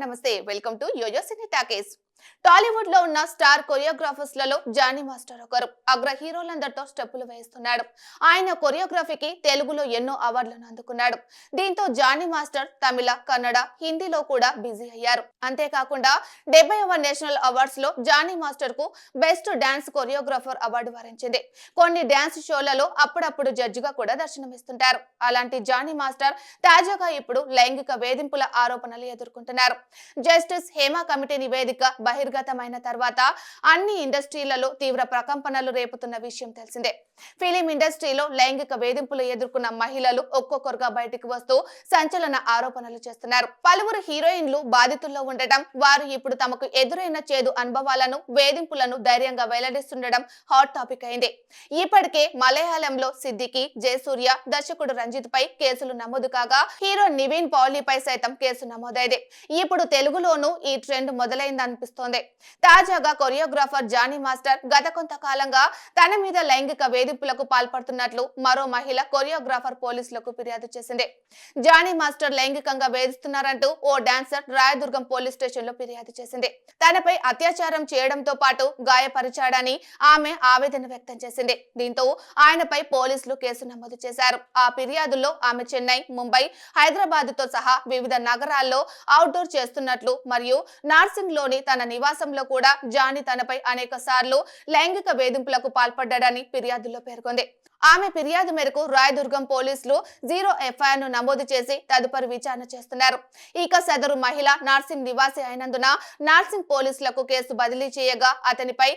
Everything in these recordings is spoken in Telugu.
నమస్తే welcome to YoYo cine talkies. Tollywood లో ఉన్న స్టార్ కొరియోగ్రాఫర్స్ లలో జానీ మాస్టర్ ఒకరు. అగ్ర హీరోలందరితో స్టెప్పులు వేస్తున్నాడు. ఆయన కొరియోగ్రఫీకి తెలుగులో ఎన్నో అవార్డులను అందుకున్నాడు. దీంతో జానీ మాస్టర్ తమిళ, కన్నడ, హిందీలో కూడా బిజీ అయ్యారు. అంతేకాకుండా 70వ నేషనల్ అవార్డ్స్ లో జానీ మాస్టర్ కు బెస్ట్ డాన్స్ కొరియోగ్రాఫర్ అవార్డు వరించింది. కొన్ని డాన్స్ షోలలో అప్పుడప్పుడు జడ్జిగా కూడా దర్శనమిస్తుంటారు. అలాంటి జానీ మాస్టర్ తాజాగా ఇప్పుడు లైంగిక వేధింపుల ఆరోపణలు ఎదుర్కొంటున్నారు. జస్టిస్ హేమా కమిటీ నివేదిక బహిర్గతమైన తర్వాత అన్ని ఇండస్ట్రీలలో తీవ్ర ప్రకంపనలు రేపుతున్న విషయం తెలిసిందే. ఫిలిం ఇండస్ట్రీలో లైంగిక వేధింపులు ఎదుర్కొన్న మహిళలు ఒక్కొక్కరుగా బయటకు వస్తూ సంచలన ఆరోపణలు చేస్తున్నారు. పలువురు హీరోయిన్లు బాధితుల్లో ఉండటం, వారు ఇప్పుడు తమకు ఎదురైన చేదు అనుభవాలను, వేధింపులను ధైర్యంగా వెల్లడిస్తుండడం హాట్ టాపిక్ అయింది. ఇప్పటికే మలయాళంలో సిద్దికి, జయసూర్య, దర్శకుడు రంజిత్ పై కేసులు నమోదు కాగా హీరో నివిన్ పౌలిపై సైతం కేసు నమోదైంది. ఇప్పుడు తెలుగులోనూ ఈ ట్రెండ్ మొదలైందనిపిస్తోంది. తాజాగా కొరియోగ్రాఫర్ జానీ మాస్టర్ గత కొంతకాలంగా తన మీద లైంగిక వేధింపులకు పాల్పడుతున్నట్లు మరో మహిళ కొరియోగ్రాఫర్ పోలీసులకు ఫిర్యాదు చేసింది. జానీ మాస్టర్ లైంగికంగా వేధిస్తున్నారంటూ ఓ డాన్సర్ రాయదుర్గం పోలీస్ స్టేషన్ లో ఫిర్యాదు చేసింది. తనపై అత్యాచారం చేయడంతో పాటు గాయపరిచాడని ఆమె ఆవేదన వ్యక్తం చేసింది. దీంతో ఆయనపై పోలీసులు కేసు నమోదు చేశారు. ఆ ఫిర్యాదుల్లో ఆమె చెన్నై, ముంబై, హైదరాబాద్ తో సహా వివిధ నగరాల్లో అవుట్డోర్ చేస్తున్నట్లు మరియు నార్సింగ్ లోని తన నివాసంలో కూడా జానీ తనపై అనేక సార్లు లైంగిక వేధింపులకు పాల్పడ్డాడని ఫిర్యాదులో పేర్కొంది. ఆమె ఫిర్యాదు మేరకు రాయదుర్గం పోలీసులు 0 ఎఫ్ఐఆర్ ను నమోదు చేసి తదుపరి విచారణ చేస్తున్నారు. ఇక సదరు మహిళ నార్సింగ్ నివాసి అయినందున నార్సింగ్ పోలీసులకు కేసు బదిలీ చేయగా అతనిపై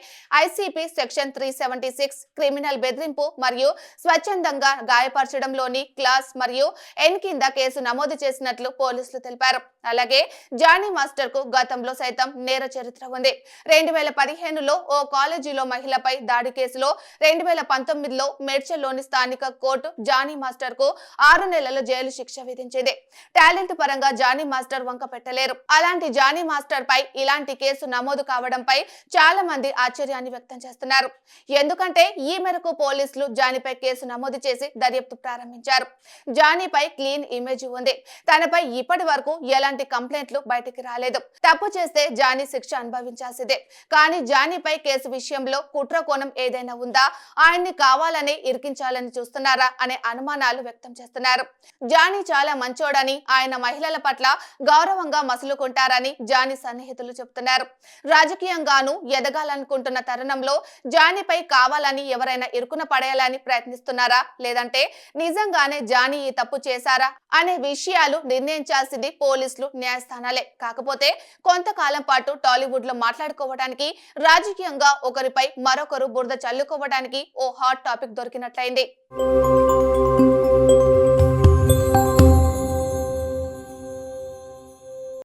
ఐసీపీ సెక్షన్ 376 క్రిమినల్ బెదిరింపు మరియు స్వచ్ఛందంగా గాయపరచడంలోని క్లాస్ మరియు ఎన్ కింద కేసు నమోదు చేసినట్లు పోలీసులు తెలిపారు. అలాగే జానీ మాస్టర్ కు గతంలో సైతం నేర చరిత్ర ఉంది. 2015లో ఓ కాలేజీలో మహిళపై దాడి కేసులో, 2019లో మేడ్చల్లోని స్థానిక కోర్టు జానీ మాస్టర్ కు 6 నెలల జైలు శిక్ష విధించింది. టాలెంట్ పరంగా జానీ మాస్టర్ వంక పెట్టలేరు. అలాంటి జానీ మాస్టర్ పై ఇలాంటి కేసు నమోదు కావడంపై చాలా మంది ఆశ్చర్యాన్ని వ్యక్తం చేస్తున్నారు. ఎందుకంటే ఈ మేరకు పోలీసులు జానీపై కేసు నమోదు చేసి దర్యాప్తు ప్రారంభించారు. జానీపై క్లీన్ ఇమేజ్ ఉంది. తనపై ఇప్పటి వరకు ఎలాంటి కంప్లైంట్లు బయటికి రాలేదు. తప్పు చేస్తే జానీ శిక్ష అనుభవించాల్సిందే. కానీ జానీపై కేసు విషయంలో కుట్ర కోణం ఏదైనా ఉందా, ఆయన్ని కావాలని ఇరికించాలని చూస్తున్నారా అనే అనుమానాలు వ్యక్తం చేస్తున్నారు. జానీ చాలా మంచోడని, ఆయన మహిళల పట్ల గౌరవంగా మసులుకుంటారని జానీ సన్నిహితులు చెబుతున్నారు. రాజకీయంగానూ ఎదగాలనుకుంటున్న తరుణంలో జానీపై కావాలని ఎవరైనా ఇరుకున పడేయాలని ప్రయత్నిస్తున్నారా, లేదంటే నిజంగానే జానీ ఈ తప్పు చేశారా అనే విషయాలు నిర్ణయించాల్సింది పోలీసులు, న్యాయస్థానాలే. కాకపోతే కొంతకాలం పాటు టాలీవుడ్ లో మాట్లాడుకోవడానికి, రాజకీయంగా ఒకరిపై మరొకరు బురద చల్లుకోవడానికి ఓ హాట్ టాపిక్ దొరికినట్లయింది.